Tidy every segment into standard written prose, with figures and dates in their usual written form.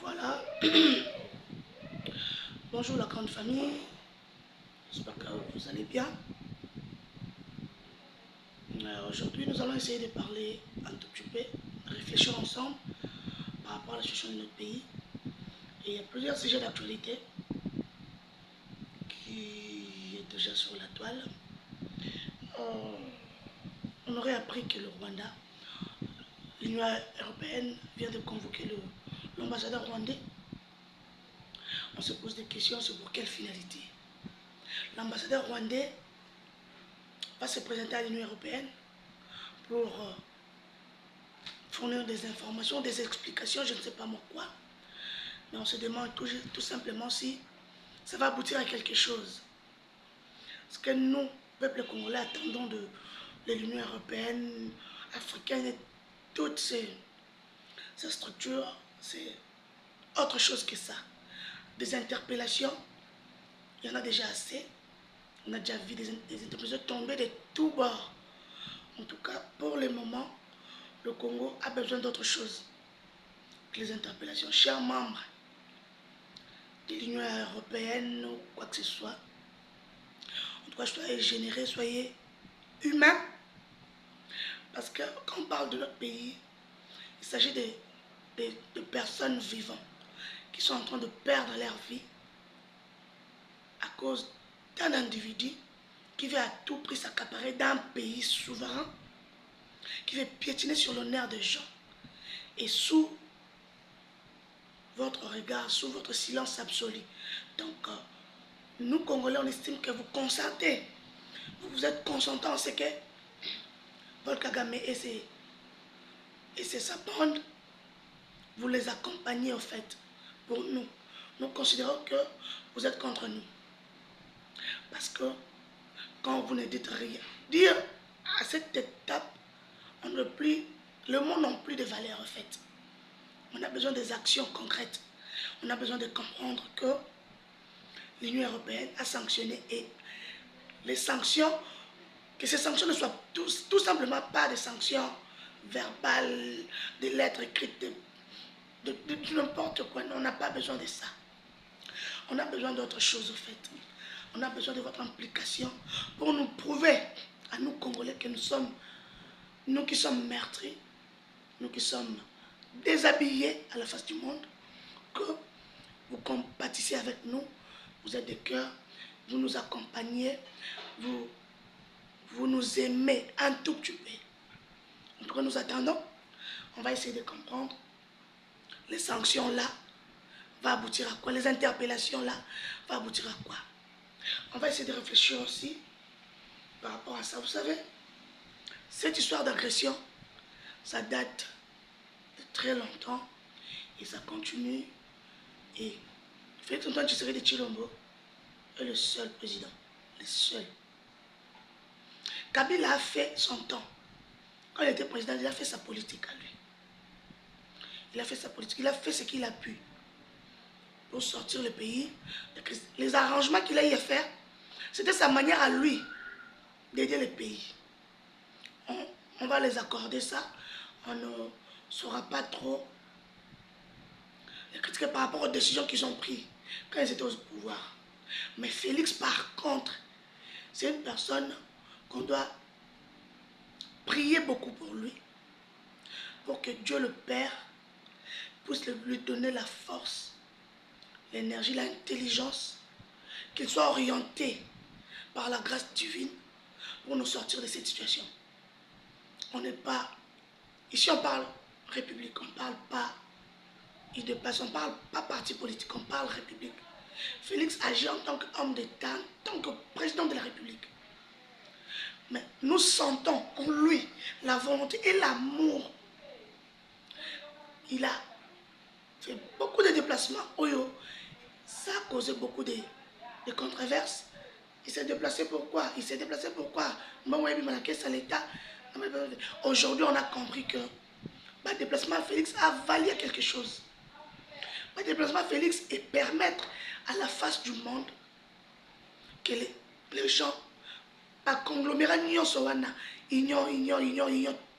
Voilà. Bonjour la grande famille. J'espère que vous allez bien. Aujourd'hui, nous allons essayer de parler un tout petit peu, de réfléchir ensemble par rapport à la situation de notre pays. Et il y a plusieurs sujets d'actualité qui est déjà sur la toile. On aurait appris que le Rwanda, l'Union européenne vient de convoquer l'ambassadeur rwandais. On se pose des questions sur pour quelle finalité. L'ambassadeur rwandais va se présenter à l'Union européenne pour fournir des informations, des explications, je ne sais pas moi quoi. Mais on se demande tout simplement si ça va aboutir à quelque chose. Ce que nous, peuple congolais, attendons de l'Union européenne, africaine et toutes ces structures, c'est autre chose que ça. Des interpellations, il y en a déjà assez. On a déjà vu des interpellations tomber de tous bords. En tout cas, pour le moment, le Congo a besoin d'autre chose que les interpellations. Chers membres de l'Union européenne ou quoi que ce soit, en tout cas, soyez généreux, soyez humains. Parce que quand on parle de notre pays, il s'agit de personnes vivantes qui sont en train de perdre leur vie à cause d'un individu qui veut à tout prix s'accaparer d'un pays souverain, qui veut piétiner sur l'honneur des gens. Et sous votre regard, sous votre silence absolu. Donc, nous, Congolais, on estime que vous consentez. Vous êtes consentants en ce que Paul Kagame et sa bande, vous les accompagnez au fait. Pour nous, nous considérons que vous êtes contre nous. Parce que quand vous ne dites rien, dire à cette étape, le monde n'a plus de valeur en fait. On a besoin des actions concrètes. On a besoin de comprendre que l'Union européenne a sanctionné et les sanctions, que ces sanctions ne soient tout simplement pas des sanctions verbales, des lettres écrites, de n'importe quoi. On n'a pas besoin de ça. On a besoin d'autre chose, au fait. On a besoin de votre implication pour nous prouver, à nous Congolais, que nous qui sommes meurtris, nous qui sommes déshabillés à la face du monde, que vous compatissez avec nous, vous êtes de cœur, vous nous accompagnez, vous nous aimez un tout petit peu. En tout cas, nous attendons. On va essayer de comprendre. Les sanctions là vont aboutir à quoi? Les interpellations là vont aboutir à quoi? On va essayer de réfléchir aussi par rapport à ça. Vous savez, cette histoire d'agression, ça date de très longtemps et ça continue. Et Félix Antoine Tshisekedi Tshilombo est le seul président. Le seul. Kabila a fait son temps. Quand il était président, il a fait sa politique à lui. Il a fait sa politique, il a fait ce qu'il a pu pour sortir le pays. Les arrangements qu'il a eu à faire, c'était sa manière à lui d'aider le pays. On va les accorder ça. On ne saura pas trop les critiquer par rapport aux décisions qu'ils ont prises quand ils étaient au pouvoir. Mais Félix, par contre, c'est une personne qu'on doit prier beaucoup pour lui, pour que Dieu le Père puisse lui donner la force, l'énergie, l'intelligence, qu'il soit orienté par la grâce divine pour nous sortir de cette situation. On n'est pas... Ici, on parle République, on ne parle pas IDPS, on ne parle pas parti politique, on parle République. Félix agit en tant qu'homme d'État, en tant que président de la République. Mais nous sentons en lui la volonté et l'amour. Il a fait beaucoup de déplacements. Ça a causé beaucoup de controverses. Il s'est déplacé pourquoi? Il s'est déplacé pourquoi? Aujourd'hui, on a compris que le déplacement à Félix a valu quelque chose. Le déplacement à Félix est permettre à la face du monde que les gens, par conglomérat,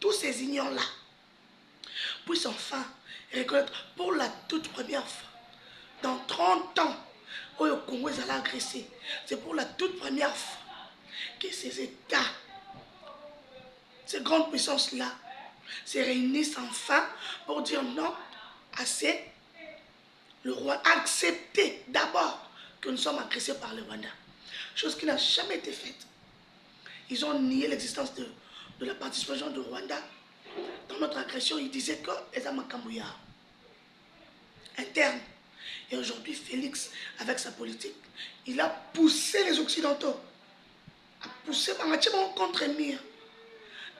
tous ces ignorants-là, puissent enfin et reconnaître pour la toute première fois, dans 30 ans, où le Congo est allé agresser, c'est pour la toute première fois que ces États, ces grandes puissances-là, se réunissent enfin pour dire non, assez. Le roi a accepté d'abord que nous sommes agressés par le Rwanda, chose qui n'a jamais été faite. Ils ont nié l'existence de la participation du Rwanda dans notre agression. Ils disaient que les Amakambuya interne. Et aujourd'hui, Félix, avec sa politique, il a poussé les Occidentaux, a poussé Bango contre Mire,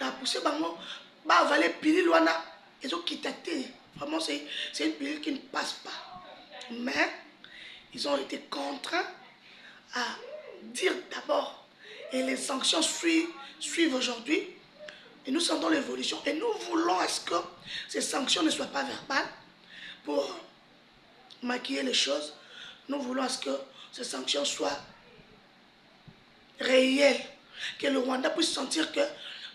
a poussé Bango, bah avaler pilule wana, ils ont quitté. Vraiment, c'est une pilule qui ne passe pas. Mais ils ont été contraints à dire d'abord, et les sanctions suivent aujourd'hui, et nous sentons l'évolution, et nous voulons à ce que ces sanctions ne soient pas verbales pour maquiller les choses. Nous voulons à ce que ces sanctions soient réelles, que le Rwanda puisse sentir que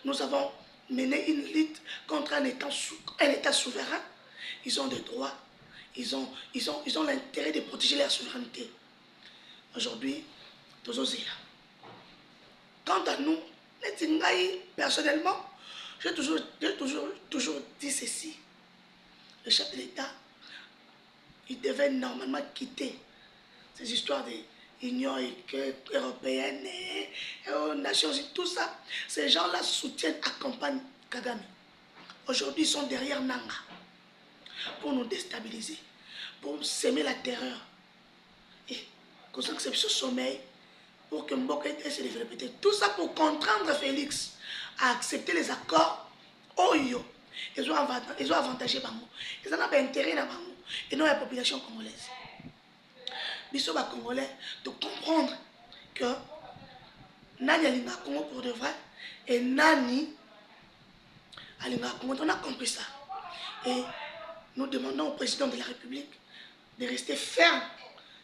nous avons mené une lutte contre un État souverain. Ils ont des droits, ils ont l'intérêt de protéger leur souveraineté. Aujourd'hui, tous aux îles. Quant à nous, personnellement, j'ai toujours dit ceci. Le chef de l'État, il devait normalement quitter ces histoires de l'Union européenne et aux Nations Unies, tout ça. Ces gens-là soutiennent, accompagnent Kagame. Aujourd'hui, ils sont derrière Nanga pour nous déstabiliser, pour s'aimer la terreur. Et qu'on s'accepte ce sommeil pour que Mboka se développe. Tout ça pour contraindre Félix à accepter les accords Oyo. Ils ont avantagé Bango. Ils en ont intérêt dans Bango et non la population congolaise. Biso ba Congolais de comprendre que Nani alinga Congo pour de vrai et Nani alinga Congo. On a compris ça. Et nous demandons au président de la République de rester ferme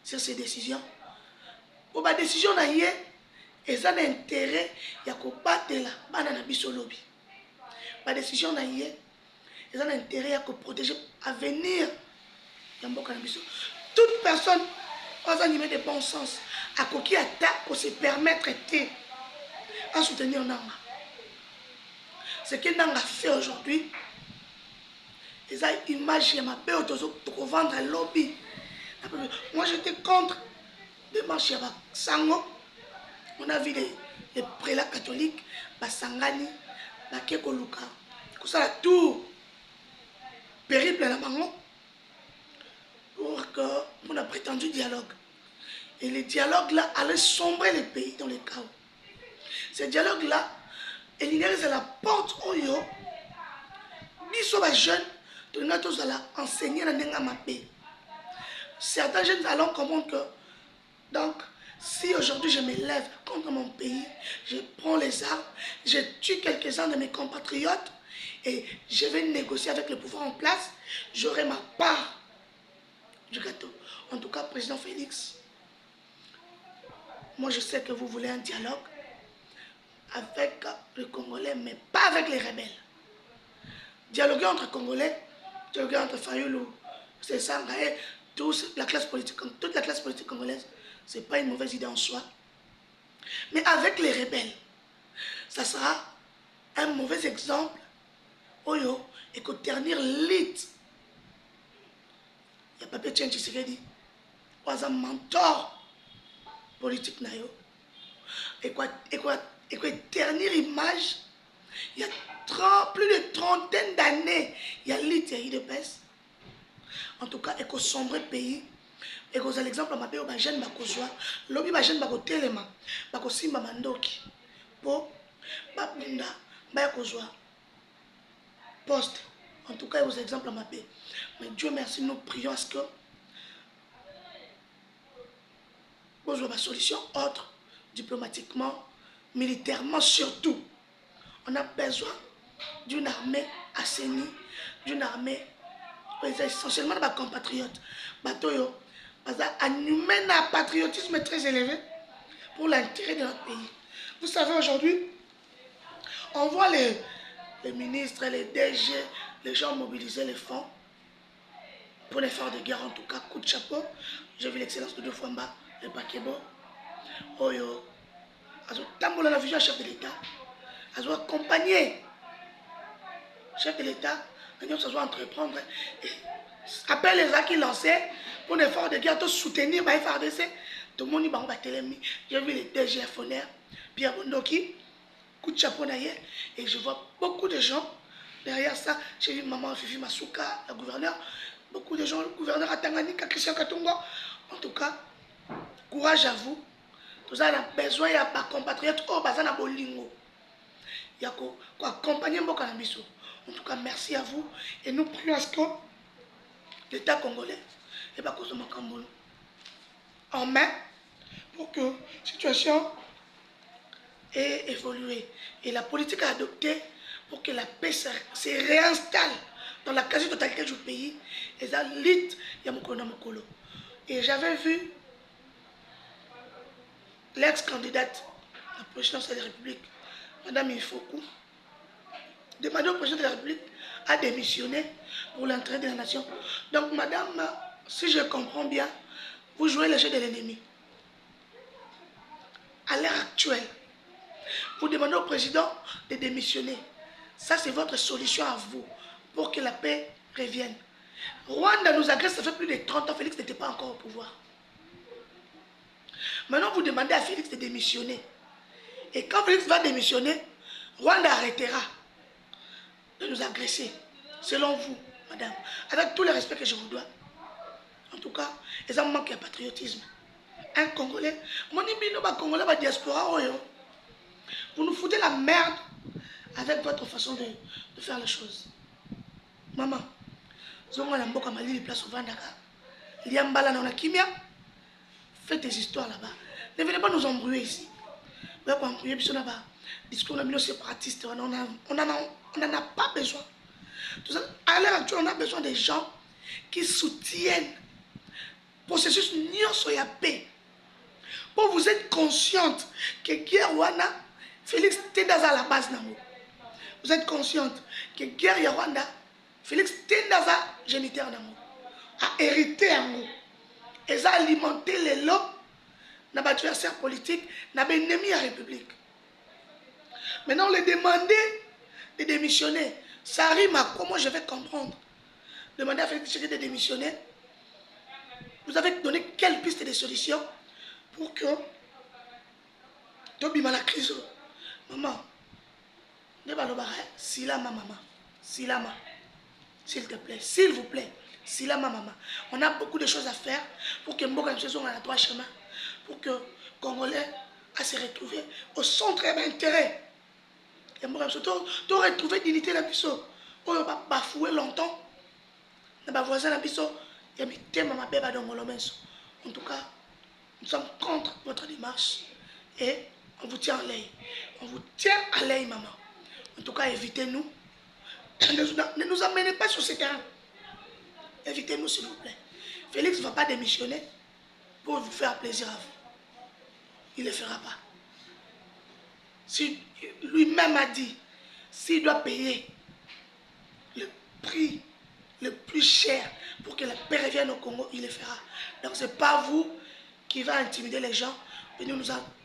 sur ses décisions. Pour la décision naïe, ils ont intérêt à combattre la banane biso lobby. La décision naïe, ils ont intérêt à protéger l'avenir de Mboka biso. Toute personne aux animés de bon sens a qui attaque pour se permettre à soutenir Nanga. Ce que Nanga fait aujourd'hui, ils ont une image de ma paix pour vendre un lobby. Moi j'étais contre des marches à Sango. On a vu les prélats catholiques, Basangani, Bakeko Luka. Ça a tout périple à la bango pour un prétendu dialogue. Et les dialogues-là allaient sombrer les pays dans le chaos. Ces dialogues-là, ils à la porte Oyo, biso ba jeunes, nous allons enseigner la nenga mapé. Certains jeunes allons comprendre que, donc, si aujourd'hui je me lève contre mon pays, je prends les armes, je tue quelques-uns de mes compatriotes et je vais négocier avec le pouvoir en place, j'aurai ma part du gâteau. En tout cas, président Félix, moi je sais que vous voulez un dialogue avec les Congolais, mais pas avec les rebelles. Dialoguer entre Congolais, dialoguer entre Fayoulou, c'est ça, toute la classe politique congolaise, ce n'est pas une mauvaise idée en soi. Mais avec les rebelles, ça sera un mauvais exemple. Oyo, et que ternir l'élite. Il y a Papier Tien Tshisekedi, un mentor politique. Et quoi ternir image, il y a plus de trentaine d'années, il y a l'élite et IDPS. En tout cas, et que sombre pays. Et que l'exemple, ma paix, les jeunes bakozwa, lobby les jeunes bakotelema, bakosimba mandoki, pour babunda, bakozwa poste. En tout cas, aux exemples, ma paix. Mais Dieu merci, nous prions à ce que vous ayez une solution autre, diplomatiquement, militairement surtout. On a besoin d'une armée assainie, d'une armée essentiellement de compatriotes. Batoyo, un humain à patriotisme très élevé pour l'intérêt de notre pays. Vous savez, aujourd'hui, on voit les ministres, les DG, les gens mobiliser les fonds. pour l'effort de guerre, en tout cas, coup de chapeau. J'ai vu l'excellence de deux fois bas, le Pakebo. Oyo, Azo Tambola la vision chef de l'État. Azo accompagner chef de l'État. Nous allons entreprendre. Appel les actes lancés pour l'effort de guerre, pour soutenir les FARDC. Tout le monde va télémi. J'ai vu les DG Foner, Pierre Bondoki, coup de chapeau naïe. Et je vois beaucoup de gens derrière ça. J'ai vu maman Fifi Masuka, la gouverneure. Beaucoup de gens, le gouverneur à Tanganyika, Christian Katongo. En tout cas, courage à vous. Tout ça, on a besoin, il y a pas compatriotes, oh, bazana bolingo. Il y a quoi accompagner Mboka Nambiso. En tout cas, merci à vous. Et nous prions à ce que l'État congolais et pas cause de Makambolo en main pour que la situation ait évolué. Et la politique à adopter pour que la paix se réinstalle dans la quasi-totalité du pays. Et ça, lit Yamukona Mokolo. Et j'avais vu l'ex-candidate à la présidence de la République, Madame Ifoku, demander au président de la République à démissionner pour l'entrée de la nation. Donc, madame, si je comprends bien, vous jouez le jeu de l'ennemi. À l'heure actuelle, vous demandez au président de démissionner. Ça, c'est votre solution à vous pour que la paix revienne. Rwanda nous agresse, ça fait plus de 30 ans, Félix n'était pas encore au pouvoir. Maintenant, vous demandez à Félix de démissionner. Et quand Félix va démissionner, Rwanda arrêtera de nous agresser, selon vous, madame, avec tout le respect que je vous dois. En tout cas, il y a un manque de patriotisme. Un Congolais, mon ibino ba Congolais ba diaspora, vous nous foutez la merde avec votre façon de faire les choses. Maman, zongo na mboka malili place au Vandaka, il y a mbala na kimia, faites des histoires là-bas. Ne venez pas nous embrouiller ici. Vous allez embrouiller, puis on a un discours de séparatiste, on n'en a pas besoin. À l'heure actuelle, on a besoin des gens qui soutiennent le processus nyonso ya paix. Pour vous êtes consciente que guerre Rwanda, Félix Tendaza à la base namo. Vous êtes consciente que guerre Rwanda, Félix Tendaza géniteur namo a hérité namo. Et ça a alimenté les lots dans l'adversaire politique, dans l'ennemi à la République. Maintenant, on les demandait de démissionner. Ça rime à comment je vais comprendre. Demandez à Félix Tshisekedi de démissionner. Vous avez donné quelle piste de solution pour que Tobima la crise. Maman, Silama maman, Silama, s'il te plaît, s'il vous plaît, Silama maman. On a beaucoup de choses à faire pour que Mboka soit à droit chemin, pour que Congolais à se retrouver au centre d'intérêt. Et Mboka tu retrouver dignité la biso. On va bafouer longtemps. Na voisin la biso, il y a mis thème ma bébé dans mon En tout cas, nous sommes contre votre démarche et on vous tient à l'œil. On vous tient à l'œil, maman. En tout cas, évitez-nous. Ne nous amenez pas sur ce terrain. Évitez-nous, s'il vous plaît. Félix ne va pas démissionner pour vous faire plaisir à vous. Il ne le fera pas. Si lui-même a dit, s'il doit payer le prix le plus cher pour que la paix revienne au Congo, il le fera. Donc ce n'est pas vous qui va intimider les gens.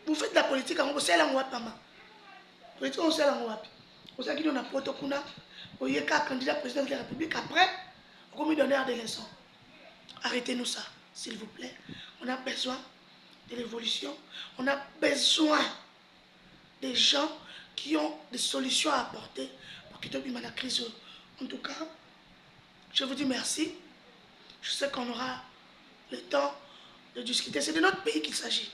Vous faites de la politique, vous savez la maman. Politique, on sait la wapi. Vous savez qu'il y a un protocole, vous y a un candidat président de la République. Après, on va donner des leçons. Arrêtez-nous ça, s'il vous plaît. On a besoin de l'évolution. On a besoin des gens qui ont des solutions à apporter pour quitter la crise. En tout cas, je vous dis merci. Je sais qu'on aura le temps de discuter. C'est de notre pays qu'il s'agit.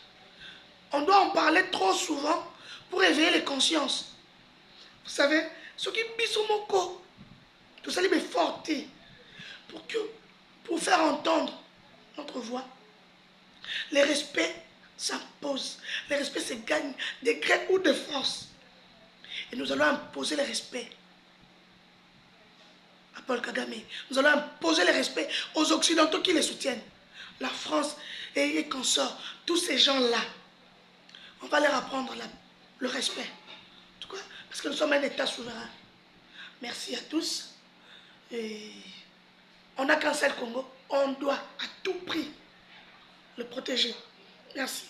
On doit en parler trop souvent pour éveiller les consciences. Vous savez, ceux qui bisou mon corps, tout ça, est fort pour faire entendre notre voix. Le respect s'impose. Le respect se gagne de gré ou de force. Et nous allons imposer le respect à Paul Kagame. Nous allons imposer le respect aux Occidentaux qui les soutiennent. La France et consorts, tous ces gens-là, on va leur apprendre le respect. En tout cas, parce que nous sommes un État souverain. Merci à tous. Et on n'a qu'un seul Congo. on doit à tout prix le protéger. Merci.